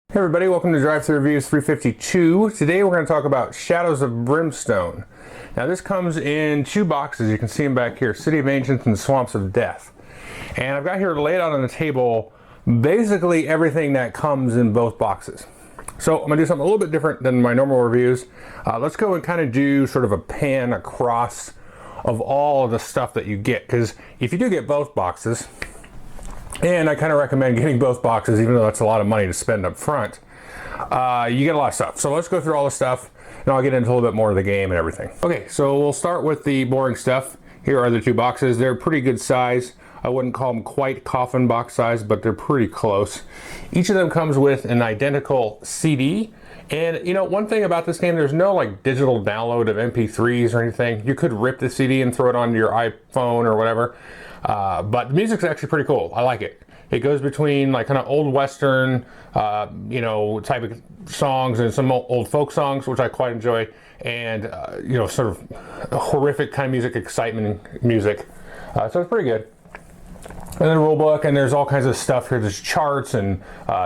Hey everybody, welcome to Drive Thru Reviews 352. Today we're going to talk about Shadows of Brimstone. Now this comes in two boxes. You can see them back here, City of Ancients and Swamps of Death. And I've got here laid out on the table basically everything that comes in both boxes. So I'm going to do something a little bit different than my normal reviews. Let's go and kind of do sort of a pan across of all of the stuff that you get. Because if you do get both boxes, and I kind of recommend getting both boxes, even though that's a lot of money to spend up front. You get a lot of stuff. So let's go through all the stuff, and I'll get into a little bit more of the game and everything. Okay, so we'll start with the boring stuff. Here are the two boxes. They're pretty good size. I wouldn't call them quite coffin box size, but they're pretty close. Each of them comes with an identical CD. And you know, one thing about this game, there's no like digital download of MP3s or anything. You could rip the CD and throw it onto your iPhone or whatever. But the music's actually pretty cool. I like it. It goes between like kind of old Western, you know, type of songs and some old folk songs, which I quite enjoy, and you know, sort of horrific kind of music, excitement music. So it's pretty good. And then rule book, and there's all kinds of stuff here. There's charts and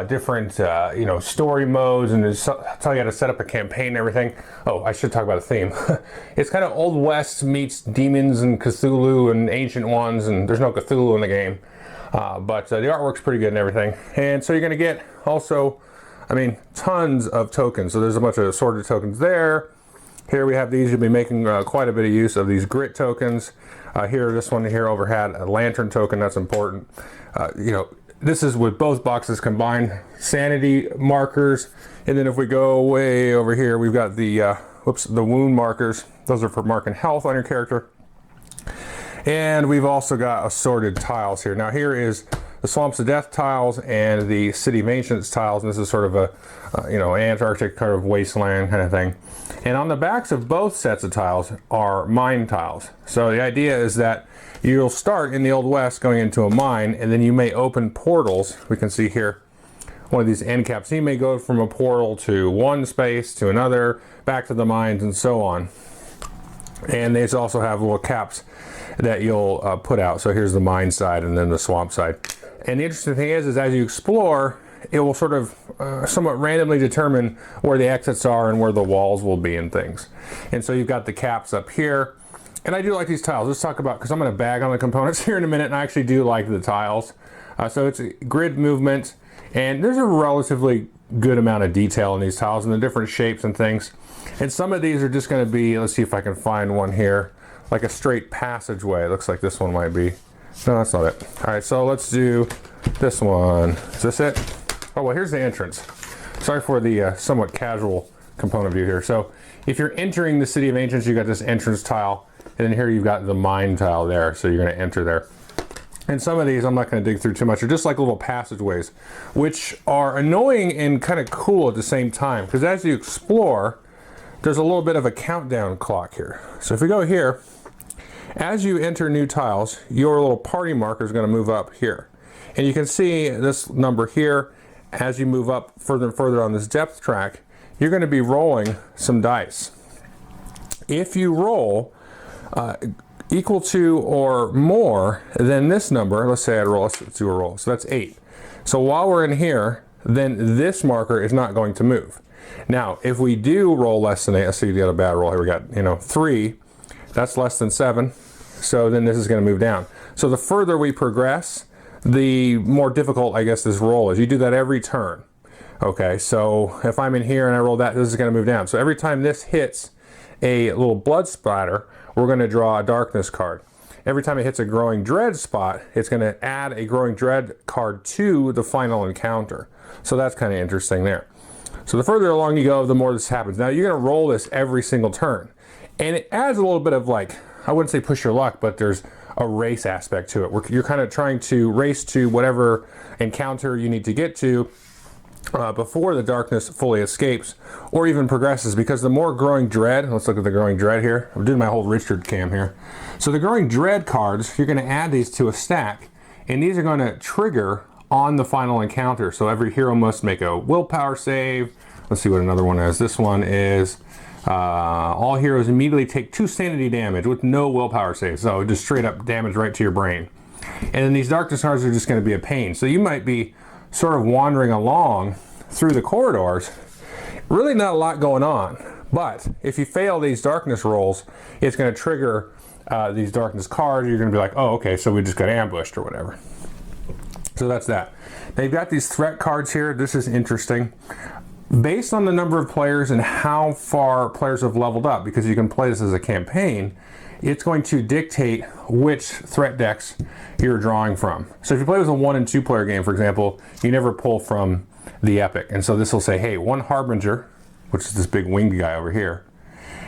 different, you know, story modes, and that's how you got to set up a campaign and everything. Oh, I should talk about the theme. It's kind of Old West meets demons and Cthulhu and ancient ones, and there's no Cthulhu in the game. But the artwork's pretty good and everything. And so you're going to get also, I mean, tons of tokens. So there's a bunch of assorted tokens there. Here we have these. You'll be making quite a bit of use of these grit tokens. Here, this one here over had a lantern token. That's important. You know, this is with both boxes combined. Sanity markers, and then if we go way over here, we've got the the wound markers. Those are for marking health on your character. And we've also got assorted tiles here. Now here is the Swamps of Death tiles and the City of Ancients tiles. And this is sort of a, you know, Antarctic kind of wasteland kind of thing. And on the backs of both sets of tiles are mine tiles. So the idea is that you'll start in the Old West going into a mine, and then you may open portals. We can see here one of these end caps. So you may go from a portal to one space to another, back to the mines, and so on. And these also have little caps that you'll put out. So here's the mine side and then the swamp side. And the interesting thing is as you explore, it will sort of somewhat randomly determine where the exits are and where the walls will be and things. And so you've got the caps up here. And I do like these tiles. Let's talk about, because I'm going to bag on the components here in a minute, and I actually do like the tiles. So it's a grid movement, and there's a relatively good amount of detail in these tiles and the different shapes and things. And some of these are just going to be, let's see if I can find one here, like a straight passageway. It looks like this one might be. No, that's not it. All right, so let's do this one. Is this it? Oh, well, here's the entrance. Sorry for the somewhat casual component view here. So if you're entering the City of Ancients, you've got this entrance tile, and then here you've got the mine tile there, so you're going to enter there. And some of these, I'm not going to dig through too much, are just like little passageways, which are annoying and kind of cool at the same time, because as you explore, there's a little bit of a countdown clock here. So if we go here, as you enter new tiles, your little party marker is going to move up here. And you can see this number here. As you move up further and further on this depth track, you're going to be rolling some dice. If you roll equal to or more than this number, let's say I roll, let's do a roll, so that's 8. So while we're in here, then this marker is not going to move. Now, if we do roll less than 8, let's see, you got a bad roll here, we got, you know, 3, that's less than 7, so then this is going to move down. So the further we progress, the more difficult, I guess, this roll is. You do that every turn. Okay, so if I'm in here and I roll that, this is going to move down. So every time this hits a little blood splatter, we're going to draw a darkness card. Every time it hits a growing dread spot, it's going to add a growing dread card to the final encounter. So that's kind of interesting there. So the further along you go, the more this happens. Now you're going to roll this every single turn. And it adds a little bit of, like, I wouldn't say push your luck, but there's a race aspect to it. You're kind of trying to race to whatever encounter you need to get to before the darkness fully escapes or even progresses, because the more growing dread, let's look at the growing dread here. I'm doing my whole Richard cam here. So the growing dread cards, you're going to add these to a stack, and these are going to trigger on the final encounter. So every hero must make a willpower save. Let's see what another one is. This one is all heroes immediately take 2 sanity damage with no willpower save. So just straight up damage right to your brain. And then these darkness cards are just going to be a pain. So you might be sort of wandering along through the corridors, really not a lot going on. But if you fail these darkness rolls, it's going to trigger these darkness cards. You're going to be like, oh, okay, so we just got ambushed or whatever. So that's that. Now you've got these threat cards here. This is interesting. Based on the number of players and how far players have leveled up, because you can play this as a campaign, it's going to dictate which threat decks you're drawing from. So if you play with a 1 and 2 player game, for example, you never pull from the epic. And so this will say, hey, 1 Harbinger, which is this big winged guy over here,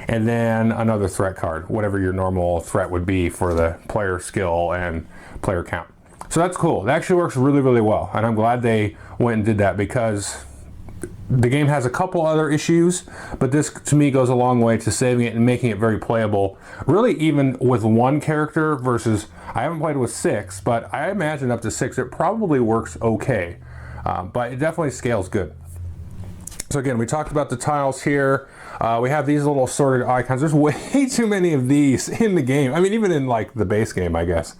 and then another threat card, whatever your normal threat would be for the player skill and player count. So that's cool. It actually works really, really well. And I'm glad they went and did that, because the game has a couple other issues, but this to me goes a long way to saving it and making it very playable. Really, even with 1 character versus, I haven't played with 6, but I imagine up to 6 it probably works okay. But it definitely scales good. So again, we talked about the tiles here. We have these little sorted icons. There's way too many of these in the game. I mean, even in like the base game, I guess.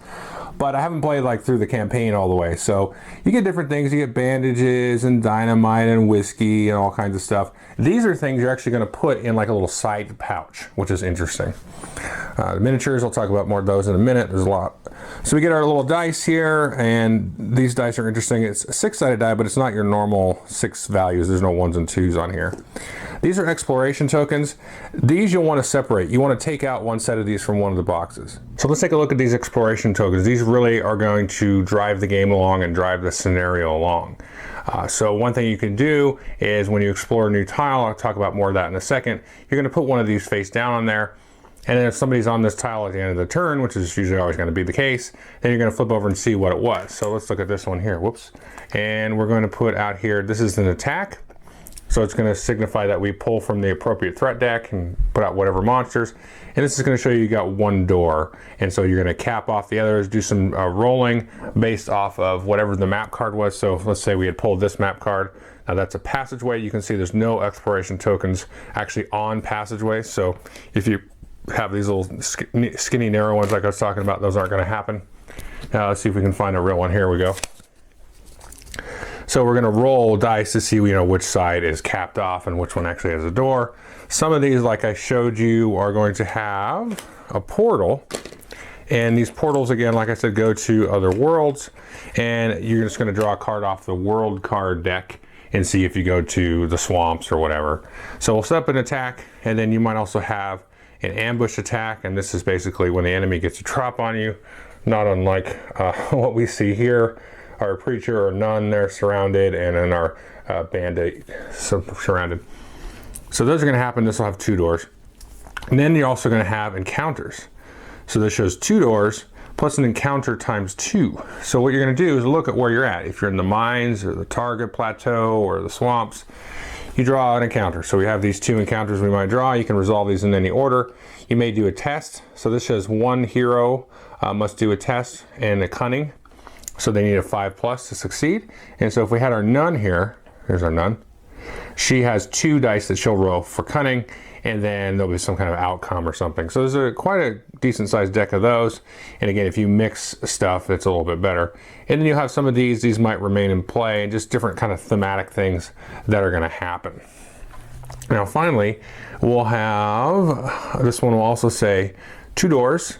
But I haven't played like through the campaign all the way. So you get different things. You get bandages and dynamite and whiskey and all kinds of stuff. These are things you're actually going to put in like a little side pouch, which is interesting. The miniatures, I'll talk about more of those in a minute. There's a lot. So we get our little dice here, and these dice are interesting. It's a 6-sided die, but it's not your normal 6 values. There's no 1s and 2s on here. These are exploration tokens. These you'll want to separate. You want to take out one set of these from one of the boxes. So let's take a look at these exploration tokens. These really are going to drive the game along and drive the scenario along. So one thing you can do is when you explore a new tile, I'll talk about more of that in a second, you're going to put one of these face down on there. And then if somebody's on this tile at the end of the turn, which is usually always going to be the case, then you're going to flip over and see what it was. So let's look at this one here. Whoops. And we're going to put out here, this is an attack. So it's going to signify that we pull from the appropriate threat deck and put out whatever monsters. And this is going to show you got 1 door. And so you're going to cap off the others, do some rolling based off of whatever the map card was. So let's say we had pulled this map card. Now that's a passageway. You can see there's no exploration tokens actually on passageways. So if you have these little skinny narrow ones like I was talking about, those aren't going to happen. Now let's see if we can find a real one. Here we go. So we're going to roll dice to see, which side is capped off and which one actually has a door. Some of these, like I showed you, are going to have a portal. And these portals, again, like I said, go to other worlds. And you're just going to draw a card off the world card deck and see if you go to the swamps or whatever. So we'll set up an attack, and then you might also have an ambush attack. And this is basically when the enemy gets a drop on you, not unlike what we see here. Our preacher or nun, they're surrounded, and then our bandit surrounded. So those are going to happen. This will have 2 doors. And then you're also going to have encounters. So this shows 2 doors plus an encounter times 2. So what you're going to do is look at where you're at. If you're in the mines or the target plateau or the swamps, you draw an encounter. So we have these 2 encounters we might draw. You can resolve these in any order. You may do a test. So this says 1 hero must do a test and a cunning. So they need a 5+ to succeed. And so if we had our nun here, here's our nun. She has 2 dice that she'll roll for cunning, and then there'll be some kind of outcome or something. So there's quite a decent sized deck of those. And again, if you mix stuff, it's a little bit better. And then you'll have some of these might remain in play, and just different kind of thematic things that are going to happen. Now finally, we'll have, this one will also say 2 doors.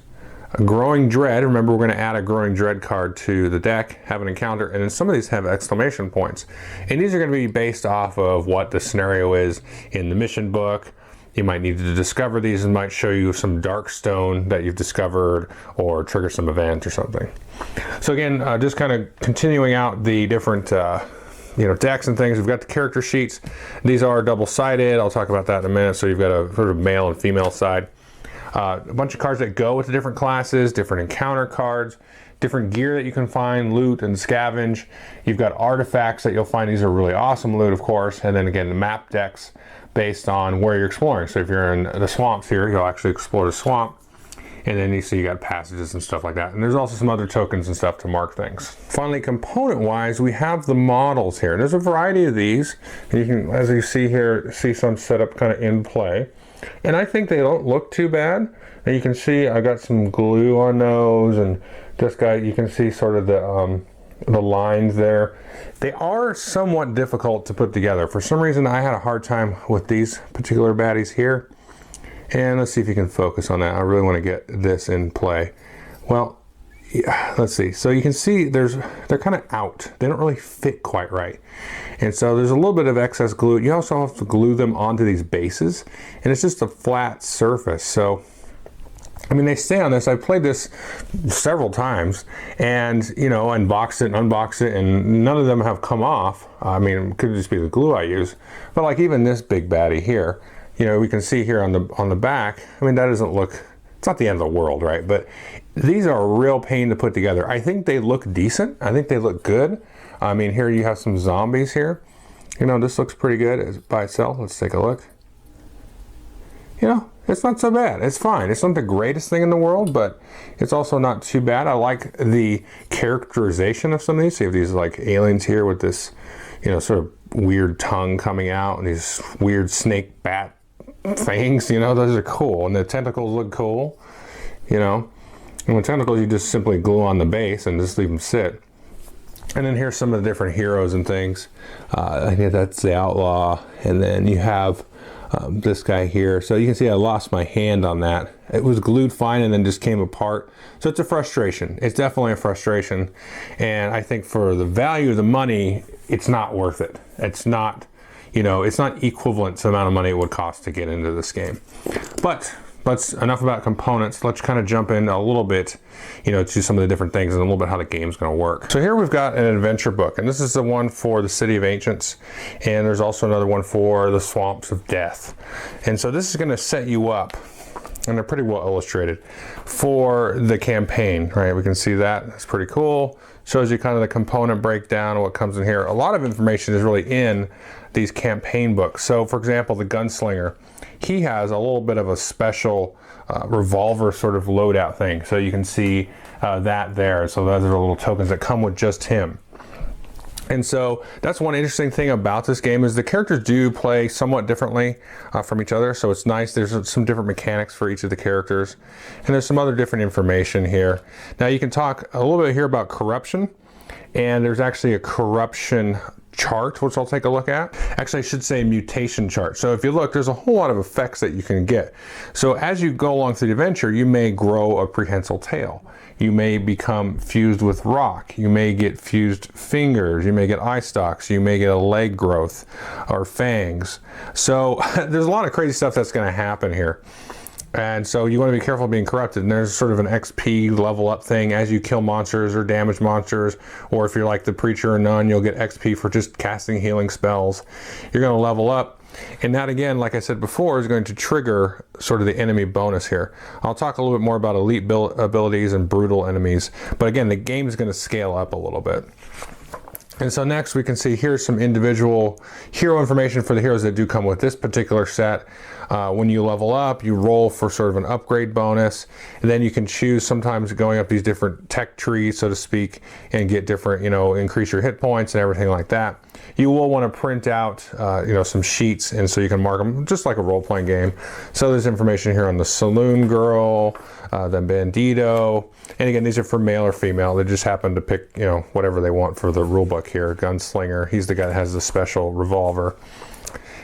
A Growing Dread. Remember, we're going to add a Growing Dread card to the deck, have an encounter, and then some of these have exclamation points. And these are going to be based off of what the scenario is in the mission book. You might need to discover these, and might show you some dark stone that you've discovered or trigger some event or something. So again, just kind of continuing out the different decks and things. We've got the character sheets. These are double-sided. I'll talk about that in a minute. So you've got a sort of male and female side. A bunch of cards that go with the different classes, different encounter cards, different gear that you can find, loot and scavenge. You've got artifacts that you'll find. These are really awesome loot, of course. And then again, the map decks based on where you're exploring. So if you're in the swamps here, you'll actually explore the swamp. And then you see you got passages and stuff like that. And there's also some other tokens and stuff to mark things. Finally, component-wise, we have the models here. There's a variety of these. And you can, as you see here, see some setup kind of in play. And I think they don't look too bad. And you can see I got some glue on those, and this guy, you can see sort of the the lines there. They are somewhat difficult to put together. For some reason, I had a hard time with these particular baddies here. And let's see if you can focus on that. I really want to get this in play. Well, yeah, let's see. So you can see they're kind of out. They don't really fit quite right. And so there's a little bit of excess glue. You also have to glue them onto these bases, and it's just a flat surface. So, I mean, they stay on this. I played this several times and, you know, unboxed it and unboxed it, and none of them have come off. I mean, it could just be the glue I use. But like even this big baddie here, you know, we can see here on the back, I mean, that doesn't look, it's not the end of the world, right? But these are a real pain to put together. I think they look decent. I think they look good. I mean, here you have some zombies here. You know, this looks pretty good by itself. Let's take a look. You know, it's not so bad. It's fine. It's not the greatest thing in the world, but it's also not too bad. I like the characterization of some of these. So you have these like aliens here with this, you know, sort of weird tongue coming out and these weird snake bat things. You know, those are cool. And the tentacles look cool, you know. And with tentacles, you just simply glue on the base and just leave them sit. And then here's some of the different heroes and things. I think that's the outlaw. And then you have this guy here. So you can see I lost my hand on that. It was glued fine and then just came apart. So it's a frustration. It's definitely a frustration. And I think for the value of the money, it's not worth it. It's not, you know, it's not equivalent to the amount of money it would cost to get into this game. But enough about components. Let's kind of jump in a little bit, you know, to some of the different things and a little bit how the game's going to work. So here we've got an adventure book, and this is the one for the City of Ancients, and there's also another one for the Swamps of Death. And so this is going to set you up, and they're pretty well illustrated, for the campaign, right? We can see that. It's pretty cool. Shows you kind of the component breakdown of what comes in here. A lot of information is really in these campaign books. So for example, the gunslinger, he has a little bit of a special revolver sort of loadout thing. So you can see that there. So those are little tokens that come with just him. And so that's one interesting thing about this game is the characters do play somewhat differently from each other. So it's nice. There's some different mechanics for each of the characters. And there's some other different information here. Now you can talk a little bit here about corruption. And there's actually a corruption chart, which I'll take a look at. Actually, I should say mutation chart. So if you look, there's a whole lot of effects that you can get. So as you go along through the adventure, you may grow a prehensile tail. You may become fused with rock. You may get fused fingers. You may get eye stalks. You may get a leg growth or fangs. So there's a lot of crazy stuff that's going to happen here. And so you want to be careful being corrupted. And there's sort of an XP level up thing as you kill monsters or damage monsters. Or if you're like the preacher or nun, you'll get XP for just casting healing spells. You're going to level up. And that again, like I said before, is going to trigger sort of the enemy bonus here. I'll talk a little bit more about elite abilities and brutal enemies. But again, the game is going to scale up a little bit. And so next we can see here's some individual hero information for the heroes that do come with this particular set. When you level up, you roll for sort of an upgrade bonus, and then you can choose sometimes going up these different tech trees, so to speak, and get different, you know, increase your hit points and everything like that. You will want to print out, you know, some sheets, and so you can mark them just like a role-playing game. So there's information here on the saloon girl, the bandito, and again, these are for male or female. They just happen to pick, you know, whatever they want for the rule book here. Gunslinger, he's the guy that has the special revolver.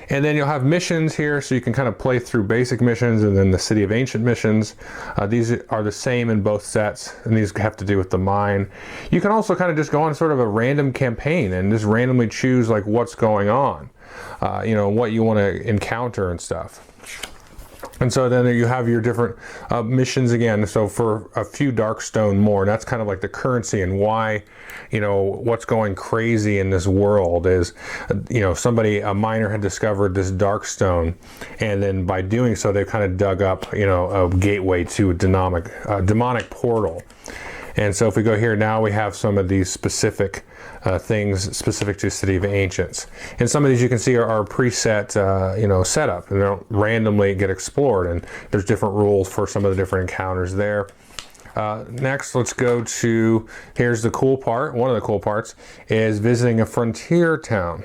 And then you'll have missions here, so you can kind of play through basic missions and then the City of Ancient missions. These are the same in both sets, and these have to do with the mine. You can also kind of just go on sort of a random campaign and just randomly choose like what's going on, you know, what you want to encounter and stuff. And so then you have your different missions again. So for a few Darkstone more, and that's kind of like the currency and why, you know, what's going crazy in this world is, you know, a miner had discovered this Darkstone, and then by doing so, they've kind of dug up, you know, a gateway to a demonic portal. And so if we go here now, we have some of these specific things specific to City of Ancients. And some of these you can see are preset, you know, setup, and they don't randomly get explored. And there's different rules for some of the different encounters there. Next, let's go to, here's the cool part. One of the cool parts is visiting a frontier town.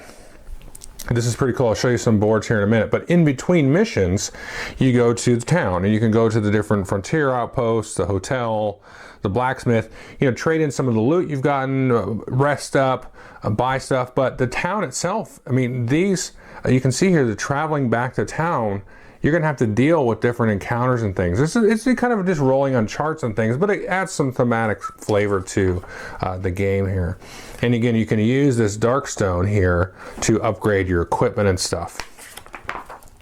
This is pretty cool. I'll show you some boards here in a minute. But in between missions, you go to the town and you can go to the different frontier outposts, the hotel, the blacksmith, trade in some of the loot you've gotten, rest up, buy stuff. But the town itself, I mean, these, you can see here, the traveling back to town, you're going to have to deal with different encounters and things. It's kind of just rolling on charts and things, but it adds some thematic flavor to the game here. And again, you can use this Darkstone here to upgrade your equipment and stuff.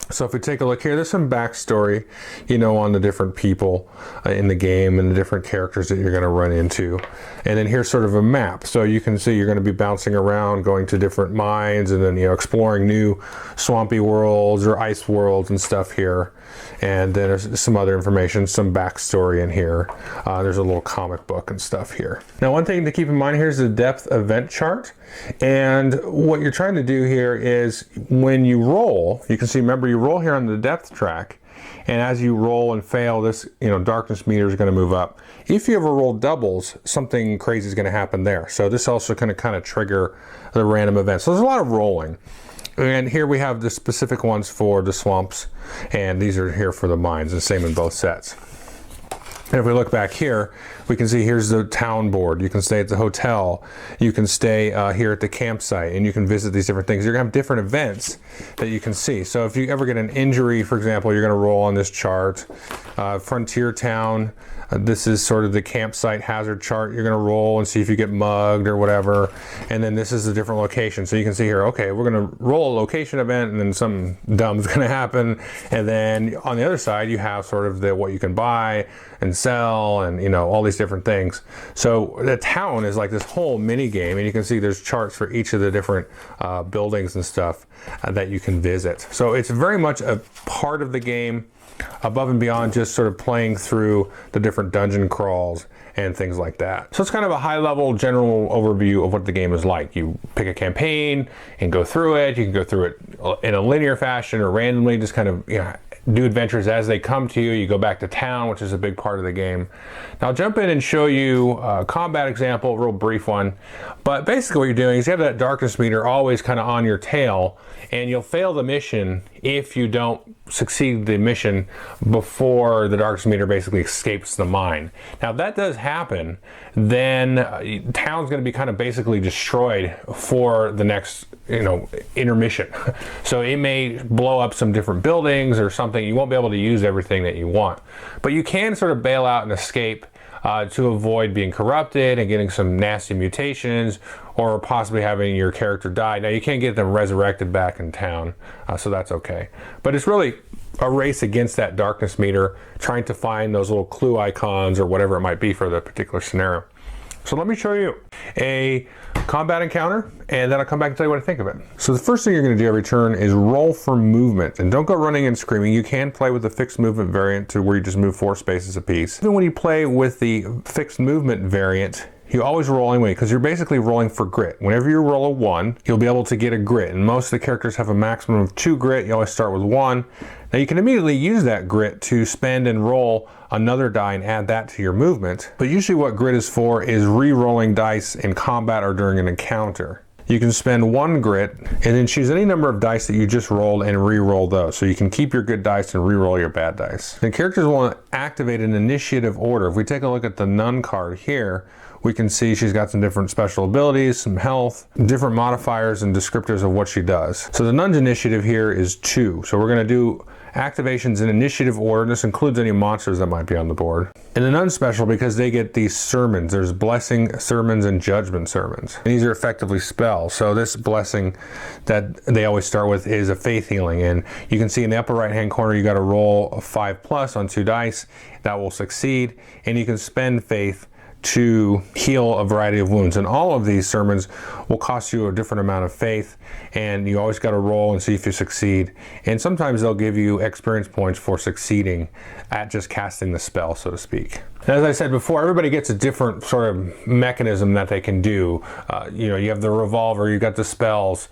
So if we take a look here, there's some backstory, on the different people in the game and the different characters that you're going to run into. And then here's sort of a map. So you can see you're going to be bouncing around, going to different mines, and then, exploring new swampy worlds or ice worlds and stuff here. And then there's some other information, some backstory in here. There's a little comic book and stuff here. Now, one thing to keep in mind here is the depth event chart. And what you're trying to do here is when you roll, you can see, remember, you roll here on the depth track. And as you roll and fail, this, darkness meter is going to move up. If you ever roll doubles, something crazy is going to happen there. So this also can kind of trigger the random events. So there's a lot of rolling. And here we have the specific ones for the swamps, and these are here for the mines, the same in both sets. And if we look back here, we can see here's the town board. You can stay at the hotel. You can stay here at the campsite, and you can visit these different things. You're gonna have different events that you can see. So if you ever get an injury, for example, you're gonna roll on this chart. Frontier town, this is sort of the campsite hazard chart. You're gonna roll and see if you get mugged or whatever. And then this is a different location. So you can see here, okay, we're gonna roll a location event and then something dumb's gonna happen. And then on the other side, you have sort of what you can buy and sell and, all these different things. So the town is like this whole mini game, and you can see there's charts for each of the different buildings and stuff that you can visit. So it's very much a part of the game, above and beyond just sort of playing through the different dungeon crawls and things like that. So it's kind of a high level general overview of what the game is like. You pick a campaign and go through it. You can go through it in a linear fashion or randomly, just kind of do adventures as they come to you. You go back to town, which is a big part of the game. Now I'll jump in and show you a combat example, a real brief one. But basically what you're doing is you have that darkness meter always kind of on your tail, and you'll fail the mission if you don't succeed the mission before the darkness meter basically escapes the mine. Now if that does happen, then town's going to be kind of basically destroyed for the next intermission. So it may blow up some different buildings or something. You won't be able to use everything that you want, but you can sort of bail out and escape to avoid being corrupted and getting some nasty mutations, or possibly having your character die. Now you can't get them resurrected back in town, so that's okay. But it's really a race against that darkness meter, trying to find those little clue icons or whatever it might be for the particular scenario. So let me show you a combat encounter, and then I'll come back and tell you what I think of it. So the first thing you're going to do every turn is roll for movement, and don't go running and screaming. You can play with the fixed movement variant to where you just move 4 spaces apiece. Even when you play with the fixed movement variant, you always roll anyway, because you're basically rolling for grit. Whenever you roll a 1, you'll be able to get a grit, and most of the characters have a maximum of 2 grit. You always start with 1. Now you can immediately use that grit to spend and roll another die and add that to your movement. But usually what grit is for is re-rolling dice in combat or during an encounter. You can spend 1 grit and then choose any number of dice that you just rolled and re-roll those. So you can keep your good dice and re-roll your bad dice. The characters will activate an initiative order. If we take a look at the Nun card here, we can see she's got some different special abilities, some health, different modifiers and descriptors of what she does. So the Nun's initiative here is 2. So we're going to do activations in initiative order. This includes any monsters that might be on the board. And the Nun's special because they get these sermons. There's blessing sermons and judgment sermons. And these are effectively spells. So this blessing that they always start with is a faith healing. And you can see in the upper right hand corner, you got to roll a 5+ on 2 dice. That will succeed. And you can spend faith to heal a variety of wounds. And all of these sermons will cost you a different amount of faith, and you always got to roll and see if you succeed. And sometimes they'll give you experience points for succeeding at just casting the spell, so to speak. And as I said before, everybody gets a different sort of mechanism that they can do. You have the revolver, you got the spells.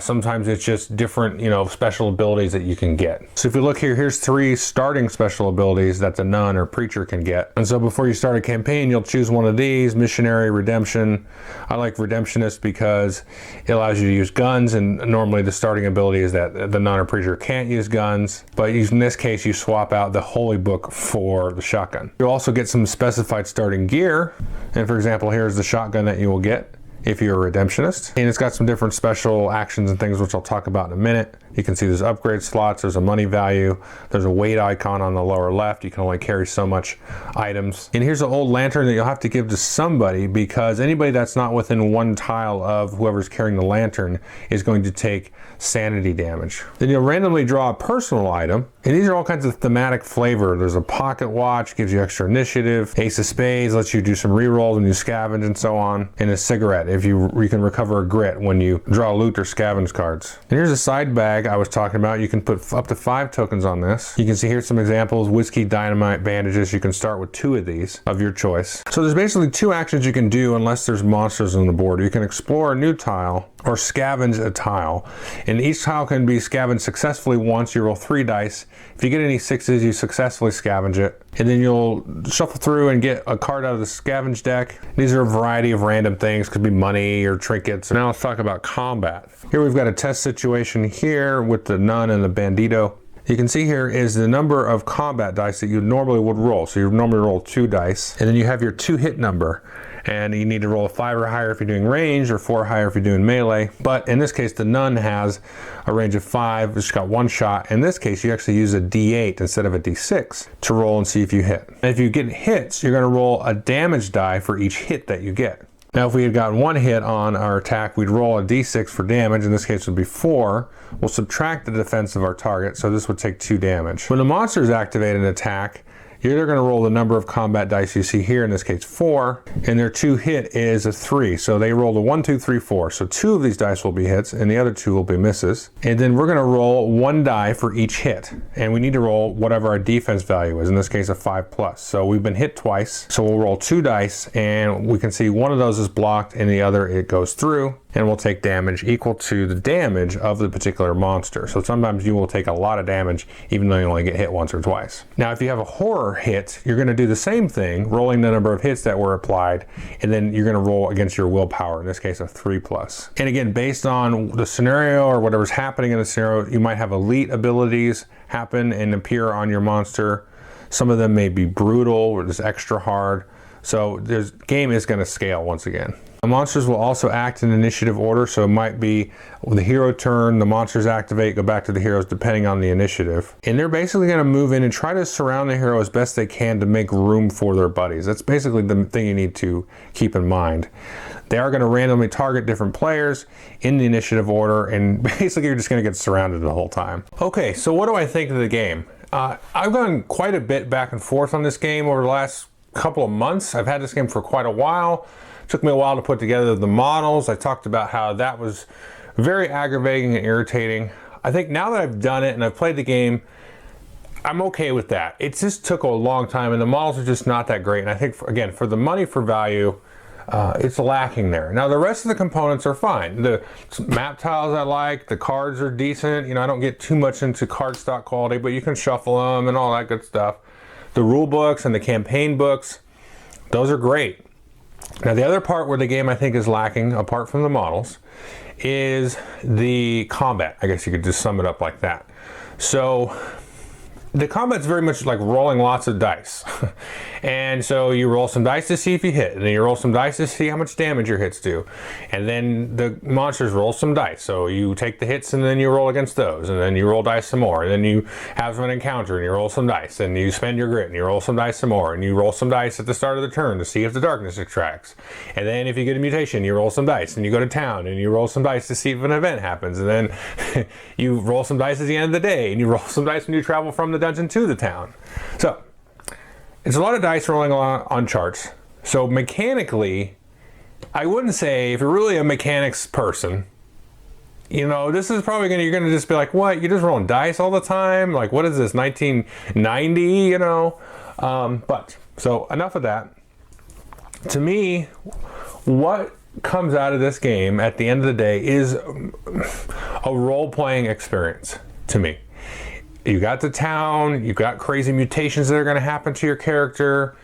Sometimes it's just different, special abilities that you can get. So if you look here, here's 3 starting special abilities that the nun or preacher can get. And so before you start a campaign, you'll choose one of these, Missionary, Redemption. I like Redemptionist because it allows you to use guns, and normally the starting ability is that the nun or preacher can't use guns, but in this case you swap out the Holy Book for the shotgun. You'll also get some specified starting gear, and for example, here's the shotgun that you will get if you're a Redemptionist. And it's got some different special actions and things, which I'll talk about in a minute. You can see there's upgrade slots, there's a money value, there's a weight icon on the lower left. You can only carry so much items. And here's an old lantern that you'll have to give to somebody, because anybody that's not within one tile of whoever's carrying the lantern is going to take sanity damage. Then you'll randomly draw a personal item, and these are all kinds of thematic flavor. There's a pocket watch, gives you extra initiative. Ace of spades lets you do some rerolls when you scavenge and so on. And a cigarette, if you can recover a grit when you draw loot or scavenge cards. And here's a side bag I was talking about. You can put up to 5 tokens on this. You can see here's some examples: whiskey, dynamite, bandages. You can start with 2 of these of your choice. So there's basically 2 actions you can do unless there's monsters on the board. You can explore a new tile or scavenge a tile, and each tile can be scavenged successfully once. You roll 3 dice. If you get any 6s, you successfully scavenge it, and then you'll shuffle through and get a card out of the scavenge deck. These are a variety of random things, could be money or trinkets. Now let's talk about combat. Here we've got a test situation here with the nun and the bandito. You can see here is the number of combat dice that you normally would roll. So you normally roll 2 dice, and then you have your 2 hit number. And you need to roll a 5 or higher if you're doing range, or 4 or higher if you're doing melee. But in this case, the nun has a range of 5. It's got 1 shot. In this case, you actually use a D8 instead of a D6 to roll and see if you hit. And if you get hits, you're going to roll a damage die for each hit that you get. Now, if we had gotten 1 hit on our attack, we'd roll a D6 for damage. In this case, it would be 4. We'll subtract the defense of our target, so this would take 2 damage. When the monsters activate an attack, you're going to roll the number of combat dice you see here, in this case 4, and their 2 hit is a 3. So they rolled a 1, 2, 3, 4. So 2 of these dice will be hits and the other 2 will be misses. And then we're going to roll 1 die for each hit. And we need to roll whatever our defense value is, in this case a 5+. So we've been hit twice. So we'll roll 2 dice, and we can see one of those is blocked and the other it goes through. And we'll take damage equal to the damage of the particular monster. So sometimes you will take a lot of damage even though you only get hit once or twice. Now if you have a horror hit, you're going to do the same thing, rolling the number of hits that were applied, and then you're going to roll against your willpower, in this case a 3+. And again, based on the scenario or whatever's happening in the scenario, you might have elite abilities happen and appear on your monster. Some of them may be brutal or just extra hard. So this game is going to scale once again. The monsters will also act in initiative order, so it might be the hero turn, the monsters activate, go back to the heroes depending on the initiative. And they're basically going to move in and try to surround the hero as best they can to make room for their buddies. That's basically the thing you need to keep in mind. They are going to randomly target different players in the initiative order, and basically you're just going to get surrounded the whole time. Okay, so what do I think of the game? I've gone quite a bit back and forth on this game over the last couple of months. I've had this game for quite a while. It took me a while to put together the models. I talked about how that was very aggravating and irritating. I think now that I've done it and I've played the game, I'm okay with that. It just took a long time, and the models are just not that great. And I think, again, for the money for value, it's lacking there. Now the rest of the components are fine. The map tiles I like, the cards are decent. You know, I don't get too much into cardstock quality, but you can shuffle them and all that good stuff. The rule books and the campaign books, those are great. Now the other part where the game I think is lacking, apart from the models, is the combat. I guess you could just sum it up like that. So the combat's very much like rolling lots of dice. And so you roll some dice to see if you hit, and then you roll some dice to see how much damage your hits do. And then the monsters roll some dice. So you take the hits and then you roll against those, and then you roll dice some more, and then you have an encounter and you roll some dice, and you spend your grit and you roll some dice some more, and you roll some dice at the start of the turn to see if the darkness extracts. And then if you get a mutation, you roll some dice, and you go to town and you roll some dice to see if an event happens, and then you roll some dice at the end of the day, and you roll some dice when you travel from the dungeon to the town. So it's a lot of dice rolling on charts. So mechanically, I wouldn't say, if you're really a mechanics person, you know, this is probably you're gonna just be like, what, you're just rolling dice all the time? Like, what is this, 1990, you know? But, so enough of that. To me, what comes out of this game at the end of the day is a role-playing experience to me. You got the town, you've got crazy mutations that are going to happen to your character,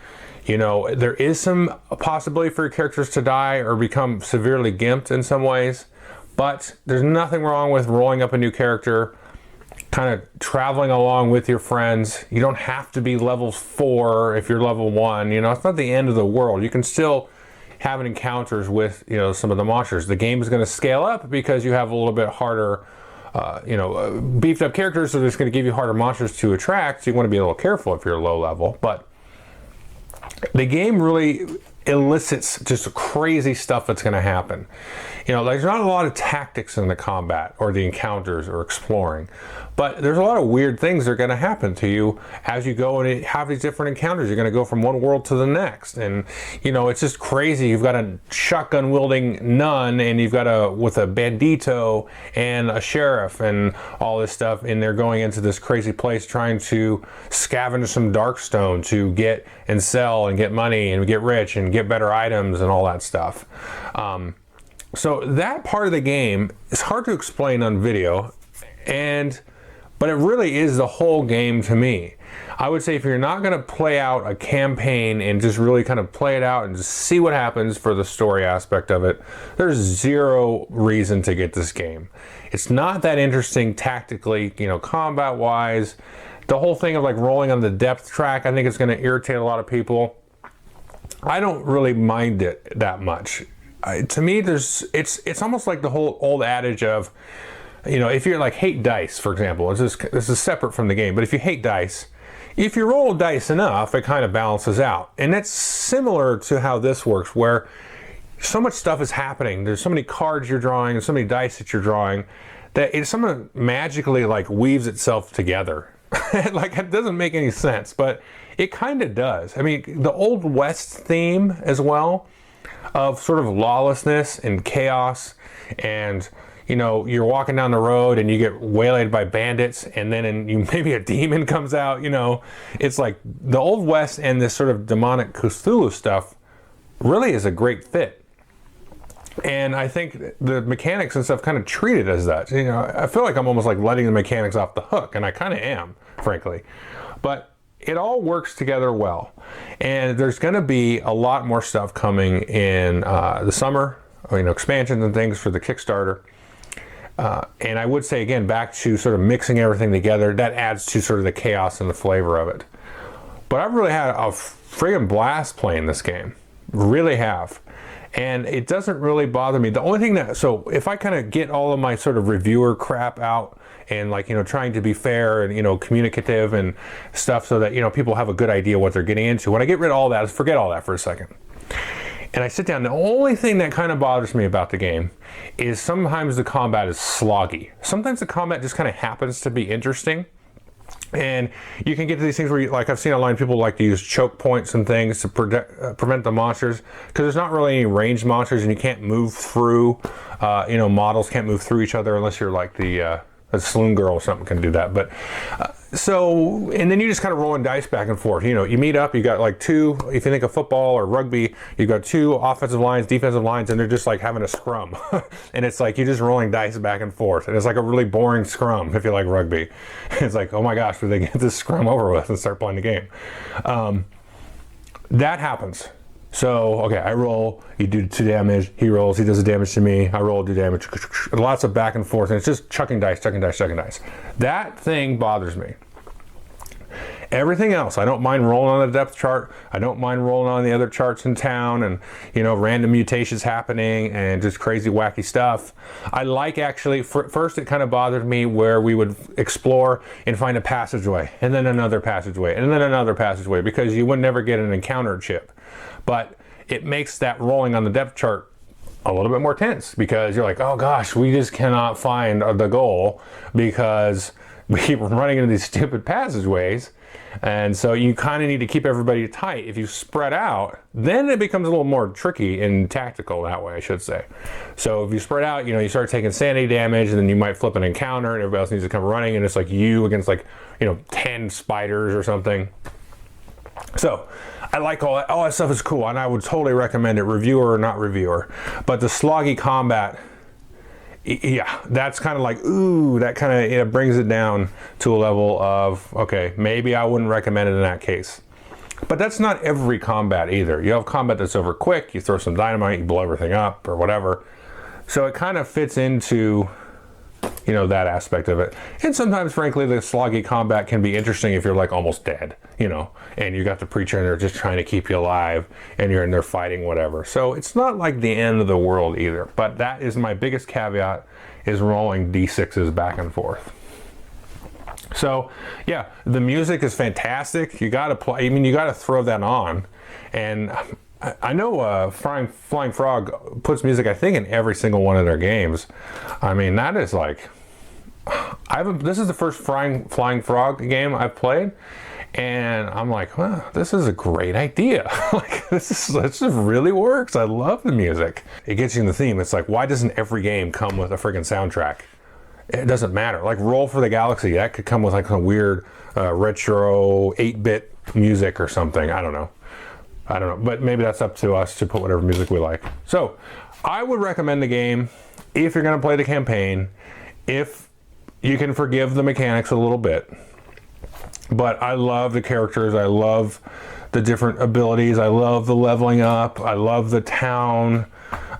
You know, there is some possibility for your characters to die or become severely gimped in some ways, but there's nothing wrong with rolling up a new character, kind of traveling along with your friends. You don't have to be level 4 if you're level 1. You know, it's not the end of the world. You can still have encounters with, you know, some of the monsters. The game is going to scale up because you have a little bit harder, beefed up characters, so it's going to give you harder monsters to attract. So you want to be a little careful if you're low level. But the game really elicits just crazy stuff that's going to happen. You know, there's not a lot of tactics in the combat or the encounters or exploring, but there's a lot of weird things that are going to happen to you as you go and have these different encounters. You're going to go from one world to the next, and you know, it's just crazy. You've got a shotgun wielding nun, and you've got with a bandito and a sheriff and all this stuff, and they're going into this crazy place trying to scavenge some darkstone to get and sell and get money and get rich and get better items and all that stuff. So that part of the game is hard to explain on video, but it really is the whole game to me. I would say if you're not going to play out a campaign and just really kind of play it out and just see what happens for the story aspect of it, there's zero reason to get this game. It's not that interesting tactically, you know, combat wise. The whole thing of like rolling on the depth track, I think it's going to irritate a lot of people. I don't really mind it that much. To me, it's almost like the whole old adage of, you know, if you're like hate dice, for example, this is separate from the game, but if you hate dice, if you roll dice enough, it kind of balances out. And that's similar to how this works, where so much stuff is happening. There's so many cards you're drawing and so many dice that you're drawing that it somehow magically like weaves itself together. Like, it doesn't make any sense, but it kind of does. I mean, the Old West theme as well, of sort of lawlessness and chaos, and you know, you're walking down the road and you get waylaid by bandits, and then maybe a demon comes out. You know, it's like the Old West and this sort of demonic Cthulhu stuff really is a great fit. And I think the mechanics and stuff kind of treat it as that. You know, I feel like I'm almost like letting the mechanics off the hook, and I kind of am, frankly. But it all works together well. And there's going to be a lot more stuff coming in the summer, you know, expansions and things for the Kickstarter. And I would say, again, back to sort of mixing everything together, that adds to sort of the chaos and the flavor of it. But I've really had a friggin' blast playing this game. Really have. And it doesn't really bother me. The only thing so if I kind of get all of my sort of reviewer crap out and like, you know, trying to be fair and, you know, communicative and stuff so that, you know, people have a good idea what they're getting into. When I get rid of all that, forget all that for a second. And I sit down, the only thing that kind of bothers me about the game is sometimes the combat is sloggy. Sometimes the combat just kind of happens to be interesting. And you can get to these things where, like I've seen online, people like to use choke points and things to prevent the monsters, because there's not really any ranged monsters, and you can't move through, you know, models can't move through each other unless you're like a saloon girl or something can do that. But so, and then you just kind of rolling dice back and forth. You know, you meet up, you got like two, if you think of football or rugby, you've got two offensive lines, defensive lines, and they're just like having a scrum. And it's like you're just rolling dice back and forth. And it's like a really boring scrum if you like rugby. It's like, oh my gosh, did they get this scrum over with and start playing the game? That happens. So, okay, I roll, you do 2 damage, he rolls, he does the damage to me, I roll, do damage, lots of back and forth, and it's just chucking dice, chucking dice, chucking dice. That thing bothers me. Everything else, I don't mind rolling on the depth chart, I don't mind rolling on the other charts in town, and, you know, random mutations happening, and just crazy wacky stuff. I like, actually, first it kind of bothered me where we would explore and find a passageway, and then another passageway, and then another passageway, because you would never get an encounter chip. But it makes that rolling on the depth chart a little bit more tense, because you're like, oh gosh, we just cannot find the goal because we keep running into these stupid passageways. And so you kind of need to keep everybody tight. If you spread out, then it becomes a little more tricky and tactical that way, I should say. So if you spread out, you know, you start taking sanity damage, and then you might flip an encounter and everybody else needs to come running, and it's like you against like, you know, 10 spiders or something. So I like all that stuff is cool, and I would totally recommend it, reviewer or not reviewer. But the sloggy combat, yeah, that's kind of like, ooh, that kind of, you know, brings it down to a level of, okay, maybe I wouldn't recommend it in that case. But that's not every combat either. You have combat that's over quick, you throw some dynamite, you blow everything up or whatever. So it kind of fits into, you know, that aspect of it. And sometimes, frankly, the sloggy combat can be interesting if you're like almost dead, you know, and you got the preacher in there just trying to keep you alive and you're in there fighting whatever. So it's not like the end of the world either. But that is my biggest caveat, is rolling D6s back and forth. So yeah, the music is fantastic. You gotta play, I mean, you gotta throw that on. And I know Flying Frog puts music, I think, in every single one of their games. I mean, that is like, this is the first Flying Frog game I've played, and I'm like, well, this is a great idea. Like, this really works. I love the music. It gets you in the theme. It's like, why doesn't every game come with a friggin' soundtrack? It doesn't matter. Like Roll for the Galaxy, that could come with like some weird retro 8-bit music or something. I don't know, but maybe that's up to us to put whatever music we like. So I would recommend the game if you're going to play the campaign, if you can forgive the mechanics a little bit. But I love the characters, I love the different abilities, I love the leveling up, I love the town.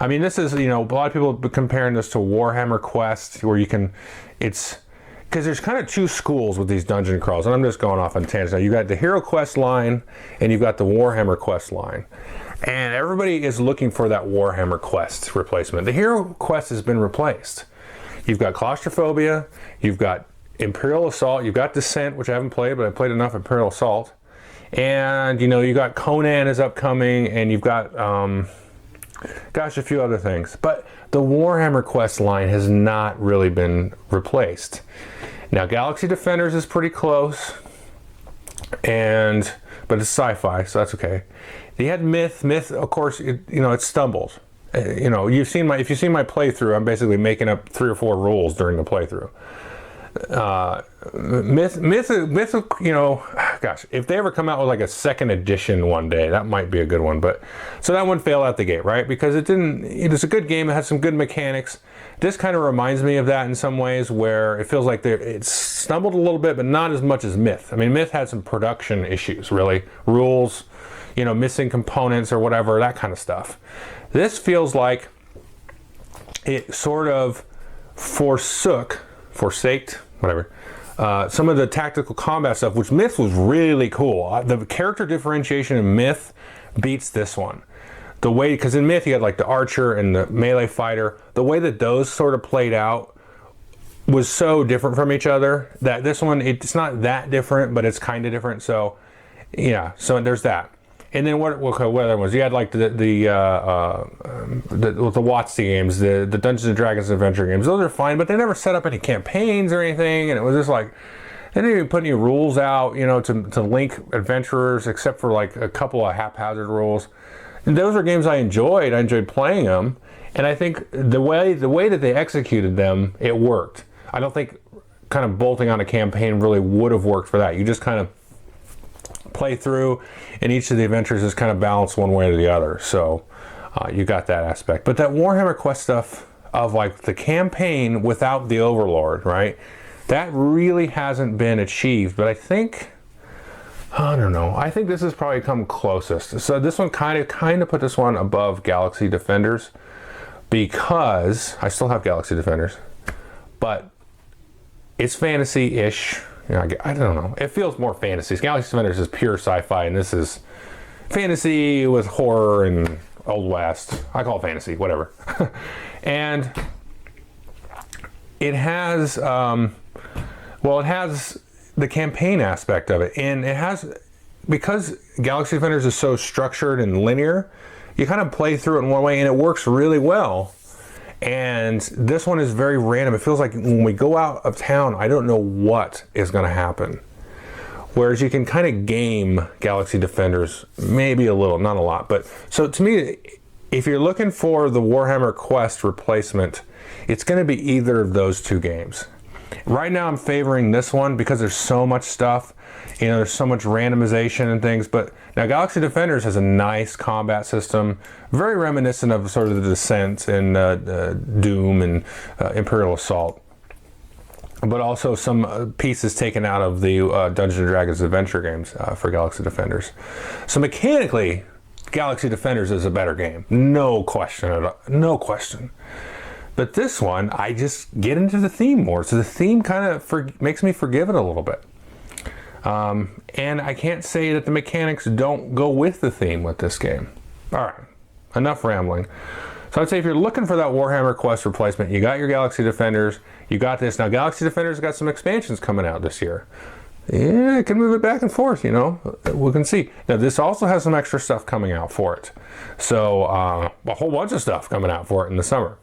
I mean, this is, you know, a lot of people are comparing this to Warhammer Quest, where you can, it's, because there's kind of two schools with these dungeon crawls, and I'm just going off on tangents now. You got the Hero Quest line, and you've got the Warhammer Quest line. And everybody is looking for that Warhammer Quest replacement. The Hero Quest has been replaced. You've got Claustrophobia, you've got Imperial Assault, you've got Descent, which I haven't played, but I played enough Imperial Assault. And, you know, you got Conan is upcoming, and you've got, gosh, a few other things. But the Warhammer Quest line has not really been replaced. Now, Galaxy Defenders is pretty close, but it's sci-fi, so that's okay. You had Myth. Myth, of course, you know, it stumbles. You know, if you've seen my playthrough, I'm basically making up 3 or 4 rules during the playthrough. Myth, you know, gosh, if they ever come out with like a second edition one day, that might be a good one. But so that one failed out the gate, right? Because it was a good game. It had some good mechanics. This kind of reminds me of that in some ways, where it feels like it stumbled a little bit, but not as much as Myth. I mean, Myth had some production issues, really. Rules, you know, missing components or whatever, that kind of stuff. This feels like it sort of forsaked, whatever, some of the tactical combat stuff, which Myth was really cool. The character differentiation in Myth beats this one. The way, because in Myth you had like the archer and the melee fighter, the way that those sort of played out was so different from each other that this one, it's not that different, but it's kind of different. So yeah, so there's that. And then what other ones? You had like the WotC games, the Dungeons and Dragons adventure games. Those are fine, but they never set up any campaigns or anything, and it was just like, they didn't even put any rules out, you know, to link adventurers, except for like a couple of haphazard rules. And those are games I enjoyed. I enjoyed playing them, and I think the way that they executed them, it worked. I don't think kind of bolting on a campaign really would have worked for that. You just kind of play through, and each of the adventures is kind of balanced one way or the other. So you got that aspect. But that Warhammer Quest stuff of like the campaign without the Overlord, right? That really hasn't been achieved. But I think, I don't know, I think this has probably come closest. So this one kind of put this one above Galaxy Defenders, because I still have Galaxy Defenders, but it's fantasy-ish. You know, I don't know. It feels more fantasy. Galaxy Defenders is pure sci-fi, and this is fantasy with horror and Old West. I call it fantasy, whatever. And it has, it has the campaign aspect of it, and it has, because Galaxy Defenders is so structured and linear, you kind of play through it in one way, and it works really well. And this one is very random. It feels like when we go out of town, I don't know what is going to happen. Whereas you can kind of game Galaxy Defenders, maybe a little, not a lot. But so to me, if you're looking for the Warhammer Quest replacement, it's going to be either of those two games. Right now I'm favoring this one because there's so much stuff. You know, there's so much randomization and things. But now Galaxy Defenders has a nice combat system, very reminiscent of sort of the Descent and Doom and Imperial Assault. but also some pieces taken out of the Dungeons and Dragons adventure games for Galaxy Defenders. So mechanically, Galaxy Defenders is a better game, no question at all, no question. But this one, I just get into the theme more, so the theme kind of makes me forgive it a little bit. And I can't say that the mechanics don't go with the theme with this game. All right, enough rambling. So I'd say if you're looking for that Warhammer Quest replacement, you got your Galaxy Defenders, you got this. Now Galaxy Defenders got some expansions coming out this year. Yeah, it can move it back and forth, you know, we can see. Now this also has some extra stuff coming out for it. So a whole bunch of stuff coming out for it in the summer.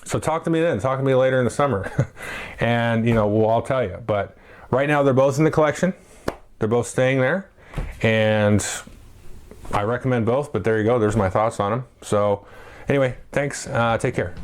So talk to me then, talk to me later in the summer. And, you know, I'll tell you. But right now they're both in the collection. They're both staying there. And I recommend both, but there you go. There's my thoughts on them. So anyway, thanks. Take care.